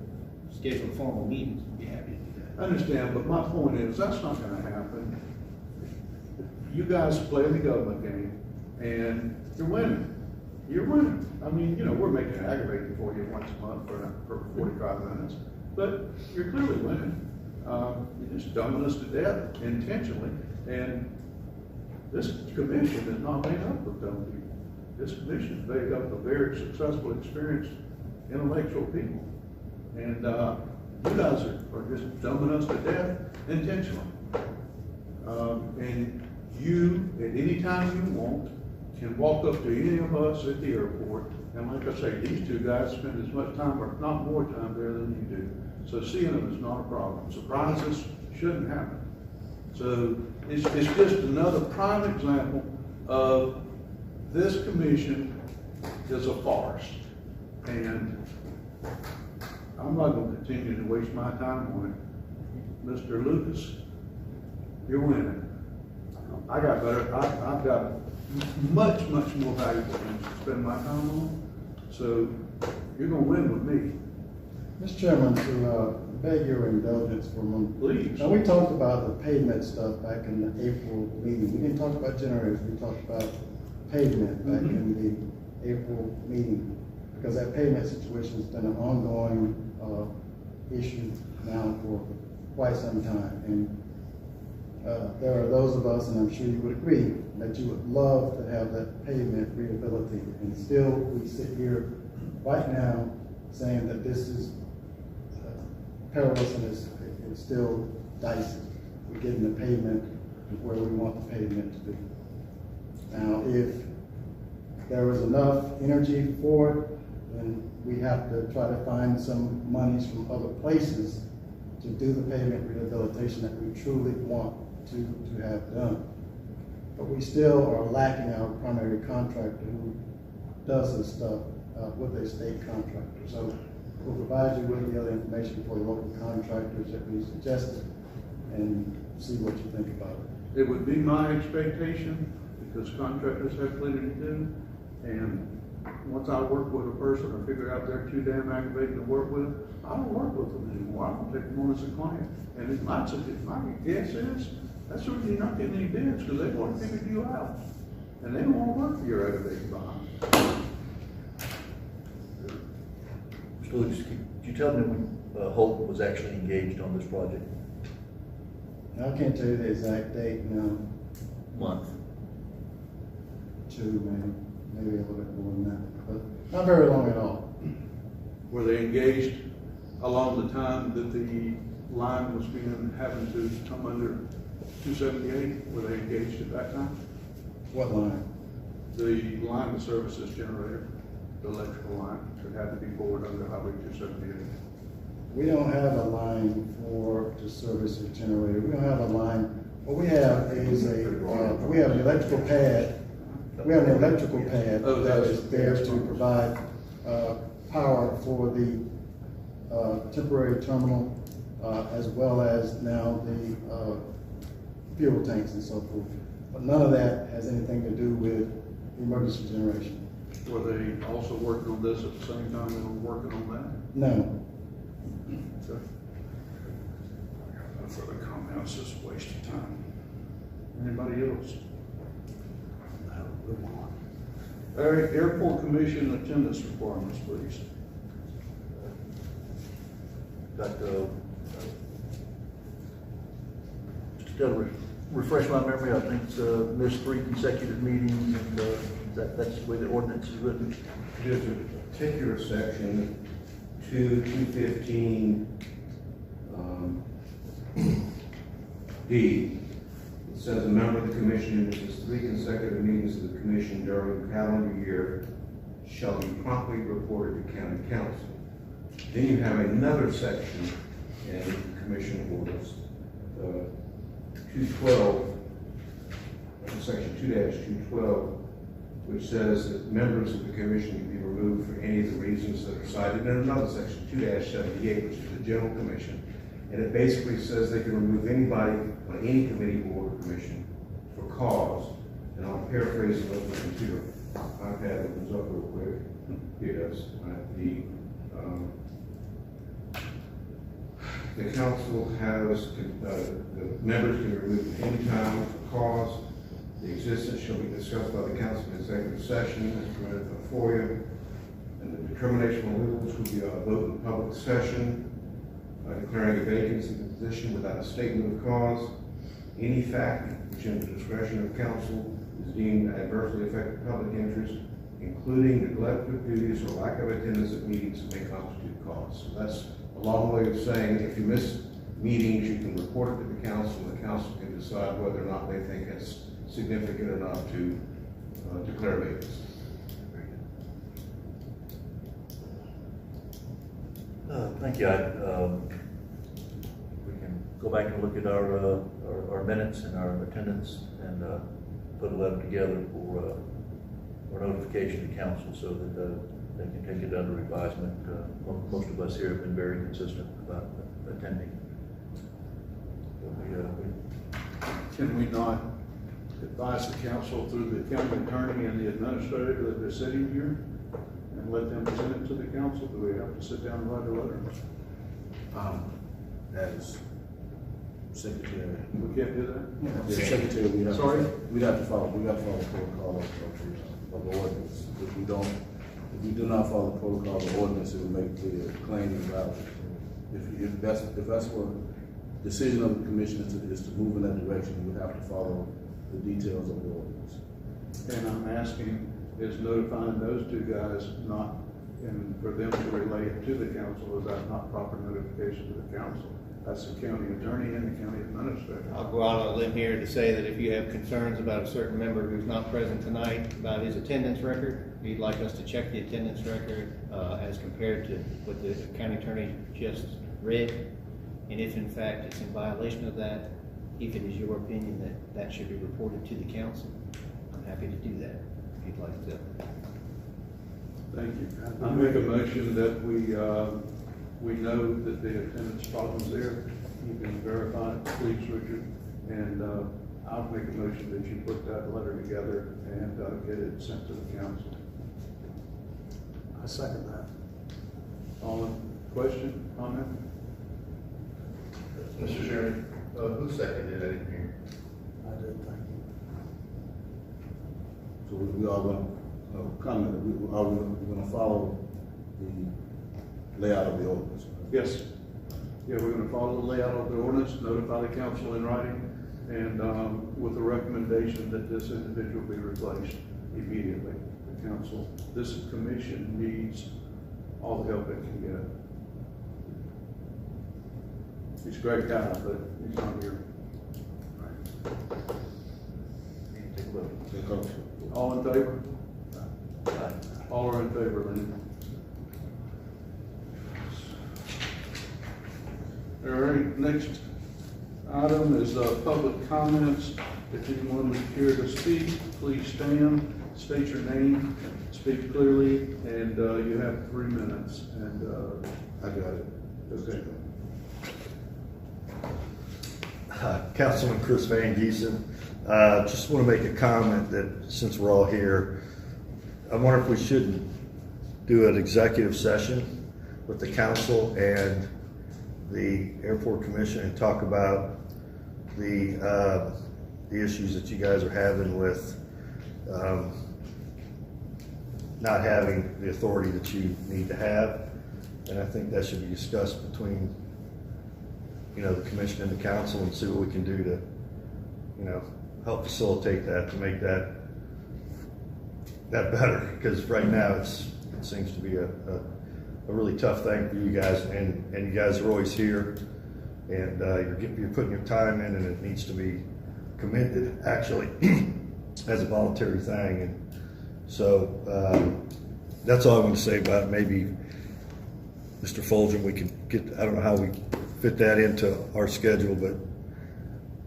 scheduled formal meetings. We'd be happy to do that. I understand, but my point is, that's not gonna happen. You guys play the government game, and you're winning. You're winning. I mean, we're making it aggravating for you once a month for 45 minutes, but you're clearly winning. You're just dumbing us to death intentionally, and this commission is not made up of dumb people. This commission is made up of very successful, experienced, intellectual people. And you guys are just dumbing us to death intentionally. And you, at any time you want, can walk up to any of us at the airport, and like I say, these two guys spend as much time, or not more time there than you do. So seeing them is not a problem. Surprises shouldn't happen. So it's just another prime example of this commission is a farce. And I'm not going to continue to waste my time on it. Mr. Lucas, you're winning. I got better. I've got much more valuable things to spend my time on. So you're going to win with me. Mr. Chairman, to beg your indulgence for a moment. Please. Now, we talked about the pavement stuff back in the April meeting. We didn't talk about generators, we talked about pavement back in the April meeting, because that pavement situation has been an ongoing issue now for quite some time. And there are those of us, and I'm sure you would agree, that you would love to have that pavement rehabilitated. And still, we sit here right now saying that this is perilous and it's still dicey. We're getting the pavement where we want the pavement to be. Now, if there was enough energy for it, then we have to try to find some monies from other places to do the pavement rehabilitation that we truly want to have done. But we still are lacking our primary contractor who does this stuff with a state contractor. So we'll provide you with the other information for the local contractors that we suggested and see what you think about it. It would be my expectation, because contractors have plenty to do, and once I work with a person or figure out they're too damn aggravating to work with, I don't work with them anymore. I don't take them on as a client. And my guess is, that's the reason you're not getting any bids, because they've already figured you out. And they don't want to work for your aggravating behind. Mr. Lucas, could you tell me when Holt was actually engaged on this project? I can't tell you the exact date now. Month. Maybe a little bit more than that, but not very long at all. Were they engaged along the time that the line was having to come under 278? Were they engaged at that time? What line? The line of services generator, the electrical line that had to be poured under Highway 278. We don't have a line for the service generator. We don't have a line. What we have is we have an electrical pad. We have an electrical pad that is there to provide power for the temporary terminal, as well as now the fuel tanks and so forth. But none of that has anything to do with emergency generation. Were they also working on this at the same time they were working on that? No. Okay. No further comments, just a waste of time. Anybody else? All right, Airport Commission attendance requirements, please. Got just to refresh my memory, I think missed 3 consecutive meetings, and that's the way the ordinance is written. There's a particular section, 215 D. It says a member of the commission who misses 3 consecutive meetings of the commission during the calendar year shall be promptly reported to county council. Then you have another section in commission orders, 212, section 2-212, which says that members of the commission can be removed for any of the reasons that are cited. And another section, 2-78, which is the general commission. And it basically says they can remove anybody on any committee, board, or commission for cause. And I'll paraphrase it over the computer. iPad opens up real quick. Here it is. The council has, the members can be removed at any time for cause. The existence shall be discussed by the council in executive session as permitted by FOIA. And the determination of rules will be a vote in public session. Declaring a vacancy of the position without a statement of cause. Any fact which in the discretion of council is deemed adversely affect the public interest, including neglect of duties or lack of attendance at meetings, may constitute cause. So that's a long way of saying if you miss meetings, you can report it to the council, and the council can decide whether or not they think it's significant enough to declare vacancy. Thank you. We can go back and look at our minutes and our attendance and put a letter together for notification to council so that they can take it under advisement. Most of us here have been very consistent about attending. Can we not advise the council through the county attorney and the administrator that they're sitting here and let them present it to the council? Do we have to sit down and write a letter? As secretary. We can't do that? The secretary, we'd have Sorry? we have to follow the protocol of the ordinance. If we do not follow the protocol of the ordinance, it will make the claim invalid. If that's what decision of the commission is to move in that direction, you would have to follow the details of the ordinance. And I'm asking, is notifying those two guys not, and for them to relay it to the council, is that not proper notification to the council? That's the county attorney and the county administrator. I'll go out on a limb here to say that if you have concerns about a certain member who's not present tonight about his attendance record, you'd like us to check the attendance record as compared to what the county attorney just read, and if in fact it's in violation of that, if it is your opinion that that should be reported to the council, I'm happy to do that, if you'd like to. Thank you. I make a motion that we know that the attendance problem's there. You can verify it, please, Richard. And I'll make a motion that you put that letter together and get it sent to the council. I second that. All in question, comment? Mr. Chairman, who seconded it? I didn't hear. I did, thank you. So we are going to comment, are we going to follow the layout of the ordinance? Yes. Yeah, we're going to follow the layout of the ordinance, notify the council in writing, and with the recommendation that this individual be replaced immediately. The council, this commission needs all the help it can get. He's a great guy, but he's not here. Take a look. Take over. All in favor? All are in favor, Lynn. All right, next item is public comments. If anyone would care to speak, please stand, state your name, speak clearly, and you have 3 minutes. And I got it. Okay. Councilman Chris Van Giesen. Just want to make a comment that since we're all here, I wonder if we shouldn't do an executive session with the council and the airport commission and talk about the issues that you guys are having with not having the authority that you need to have. And I think that should be discussed between the commission and the council and see what we can do to, help facilitate that, to make that better. Because right now it seems to be a really tough thing for you guys, and you guys are always here, and you're putting your time in, and it needs to be commended actually as a voluntary thing. And so that's all I want to say about it. Maybe Mr. Fulgham, we can get, I don't know how we fit that into our schedule, but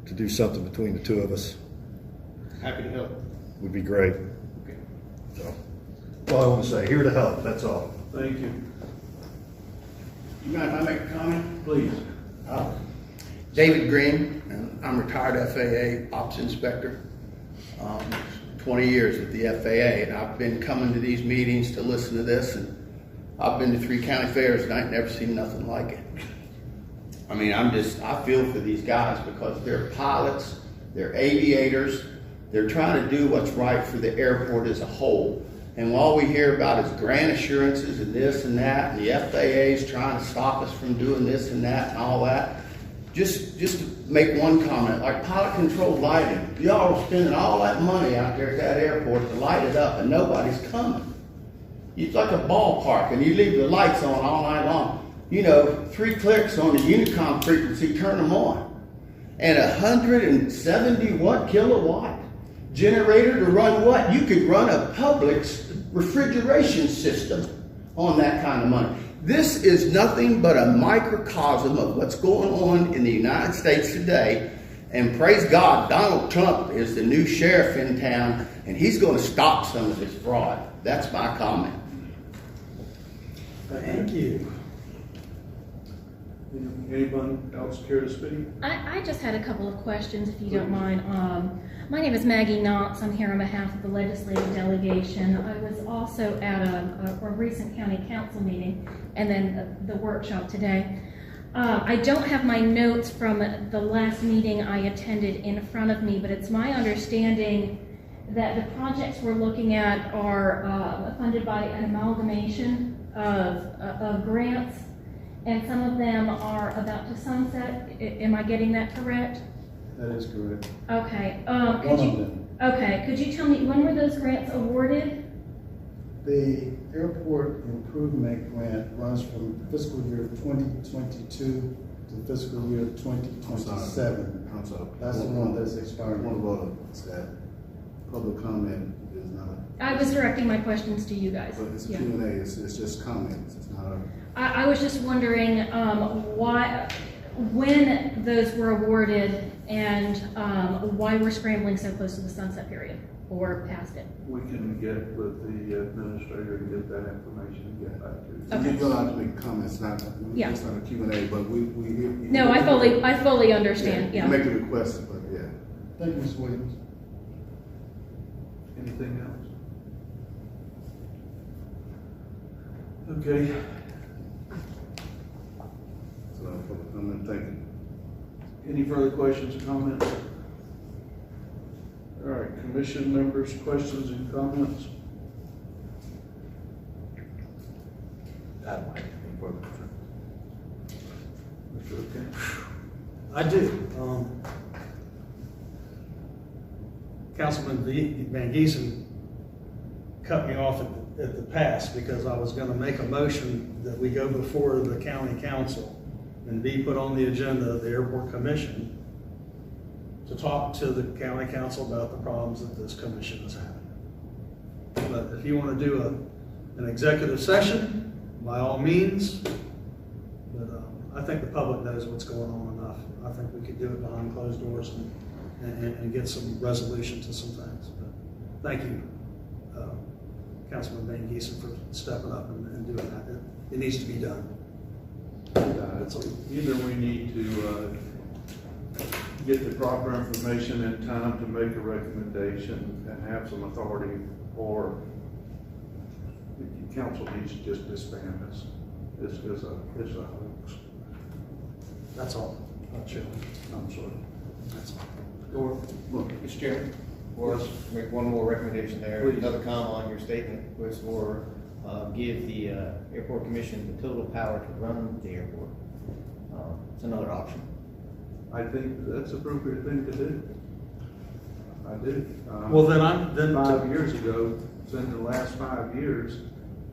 to do something between the two of us Happy to help. would be great. Okay. So that's all I want to say. Here to help, that's all. thank you. You mind if I make a comment? Please. David Green, and I'm retired FAA ops inspector. 20 years with the FAA, and I've been coming to these meetings to listen to this, and I've been to 3 county fairs, and I've never seen nothing like it. I mean, I feel for these guys because they're pilots, they're aviators, they're trying to do what's right for the airport as a whole. And all we hear about is grant assurances and this and that, and the FAA is trying to stop us from doing this and that and all that. Just to make one comment, like pilot control lighting, y'all are spending all that money out there at that airport to light it up and nobody's coming. It's like a ballpark and you leave the lights on all night long. 3 clicks on the Unicom frequency, turn them on. And 170 kilowatt generator to run what? You could run a Publix refrigeration system on that kind of money. This is nothing but a microcosm of what's going on in the United States today. And praise God, Donald Trump is the new sheriff in town, and he's going to stop some of this fraud. That's my comment. Thank you. Anyone else care to speak? I just had a couple of questions, if you don't mind. My name is Maggie Knox. I'm here on behalf of the legislative delegation. I was also at a recent county council meeting and then the workshop today. I don't have my notes from the last meeting I attended in front of me, but it's my understanding that the projects we're looking at are funded by an amalgamation of grants. and some of them are about to sunset. Am I getting that correct? That is correct. Okay. One Could of you, them. okay, could you tell me, when were those grants awarded? The airport improvement grant runs from fiscal year 2022 to fiscal year 2027. I'm sorry. That's the one that's expiring. One of that public comment is not, I was directing my questions to you guys. but it's a Yeah. Q&A, it's just comments, it's not a. I was just wondering why, when those were awarded, and why we're scrambling so close to the sunset period or past it. We can get with the administrator and get that information and get back to you. Okay. You're allowed to make comments, not, Yeah. it's not a Q&A, but we. No, I fully understand. You Yeah. make the request, but yeah. Thank you, Ms. Williams. Anything else? Okay. So, public comment, thank you. Any further questions or comments? All right, commission members, questions and comments? I'd like any further. Mr. Okay. I do. Councilman Van Giesen cut me off at the pass because I was gonna make a motion that we go before the county council and be put on the agenda of the airport commission to talk to the county council about the problems that this commission is having. But if you wanna do an executive session, by all means, but I think the public knows what's going on enough. I think we could do it behind closed doors and get some resolution to some things. But thank you, Councilman Van Giesen, for stepping up and doing that. It needs to be done. That's all. Either we need to get the proper information in time to make a recommendation and have some authority, or the council needs to just disband this. This is a hoax. That's all. I'm sorry. That's all. Or, Mr. Chairman, or make one more recommendation there. Please. Another comment on your statement was for give the airport commission the total power to run the airport. It's another option. I think that's the appropriate thing to do. I do. Well, then 5 years ago, in the last 5 years,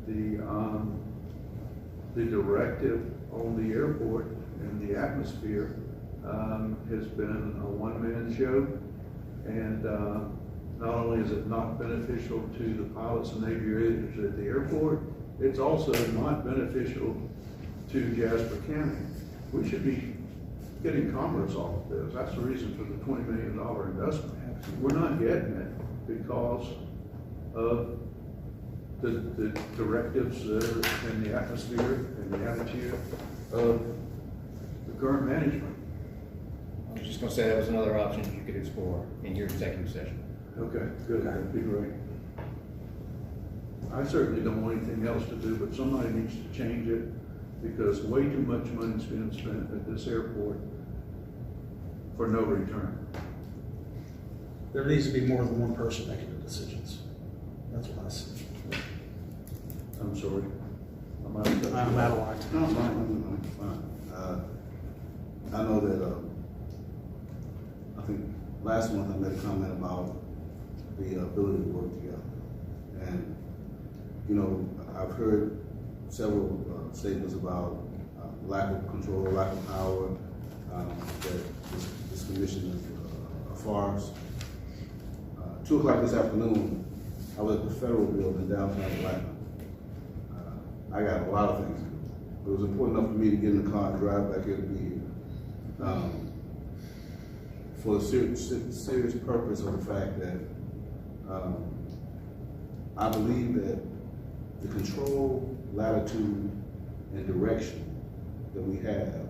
the directive on the airport and the atmosphere has been a one-man show. And not only is it not beneficial to the pilots and aviators at the airport, it's also not beneficial to Jasper County. We should be getting commerce off of this. That's the reason for the $20 million investment. We're not getting it because of the directives and the atmosphere and the attitude of the current management. I was just gonna say that was another option you could explore in your executive session. Okay, good, that'd be great. I certainly don't want anything else to do, but somebody needs to change it because way too much money's being spent at this airport for no return. there needs to be more than one person making the decisions. That's what I see. I'm sorry. I'm out of line. No, fine. I know that, I think last month I made a comment about the ability to work together. And, you know, I've heard several statements about lack of control, lack of power, that this commission is a farce. 2 o'clock this afternoon, I was at the Federal Building in downtown Atlanta. I got a lot of things to do. It was important enough for me to get in the car and drive back here to be here. For the serious purpose of the fact that I believe that the control, latitude, and direction that we have,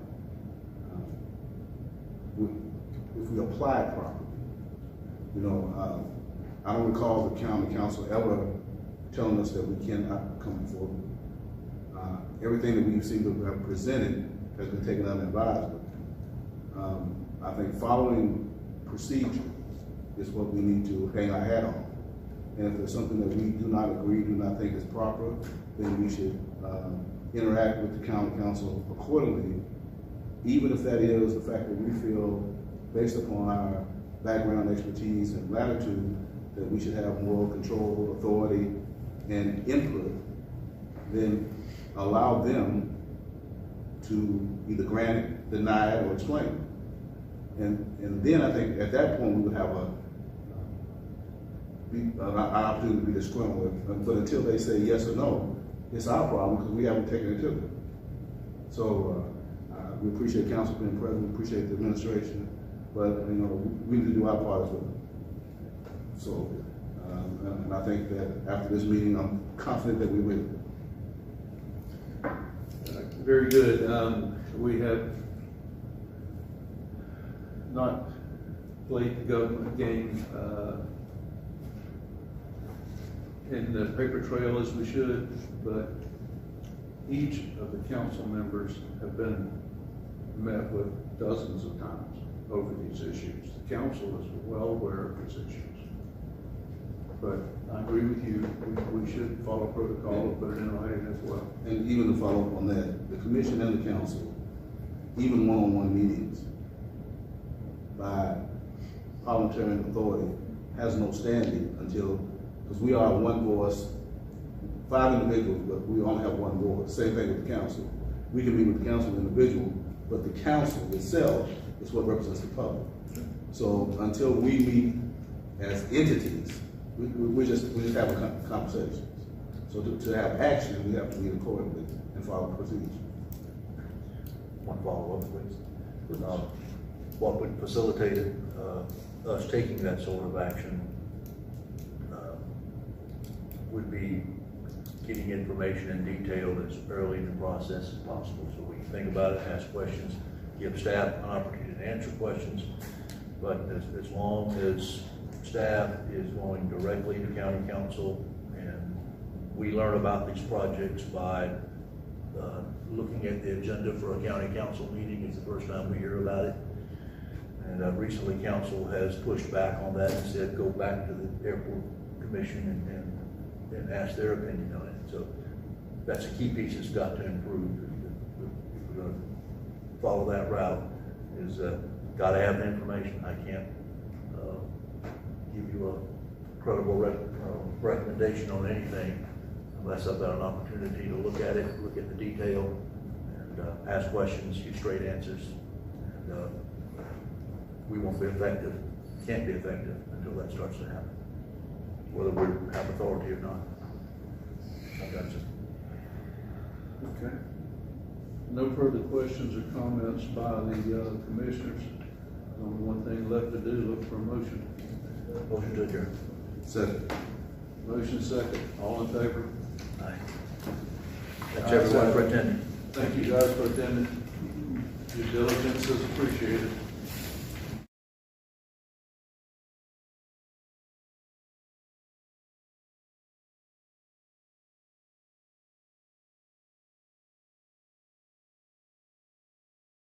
if we apply it properly, you know, I don't recall the county council ever telling us that we cannot come forward. Everything that we seem to have presented has been taken under advisement. I think following procedure is what we need to hang our hat on. And if there's something that we do not agree, do not think is proper, then we should interact with the county council accordingly, even if that is the fact that we feel, based upon our background, expertise, and latitude, that we should have more control, authority, and input, then allow them to either grant it, deny it, or explain it. And then I think at that point we would have an opportunity to be disgruntled. But until they say yes or no, it's our problem because we haven't taken it to them. So we appreciate council being present, we appreciate the administration, but we need to do our part as well. So, and I think that after this meeting, I'm confident that we will. Very good. We have not played the government game in the paper trail as we should, but each of the council members have been met with dozens of times over these issues. The council is well aware of these issues. But I agree with you, we should follow protocol and put it in writing as well. And even to follow up on that, the commission and the council, even one-on-one meetings by parliamentary authority has no standing until, because we are one voice, 5 individuals, but we only have one voice. Same thing with the council. We can meet with the council individual, but the council itself is what represents the public. So until we meet as entities, we just have a conversation. So to have action, we have to meet accordingly and follow procedure. One follow-up, please. What would facilitate us taking that sort of action would be getting information in detail as early in the process as possible, so we can think about it, ask questions, give staff an opportunity to answer questions. But as long as staff is going directly to county council and we learn about these projects by looking at the agenda for a county council meeting, it's the first time we hear about it. And recently council has pushed back on that and said go back to the airport commission and ask their opinion on it. So that's a key piece that's got to improve. If we're going to follow that route, is got to have the information. I can't give you a credible recommendation on anything unless I've got an opportunity to look at it, look at the detail, and ask questions, get straight answers. And we won't be effective, can't be effective until that starts to happen, whether we have authority or not. That's it. Okay. No further questions or comments by the commissioners. One thing left to do, look for a motion. Motion to adjourn. Second. Motion second. All in favor? Aye. Thanks everyone for attending. Thank you guys for attending. Your diligence is appreciated.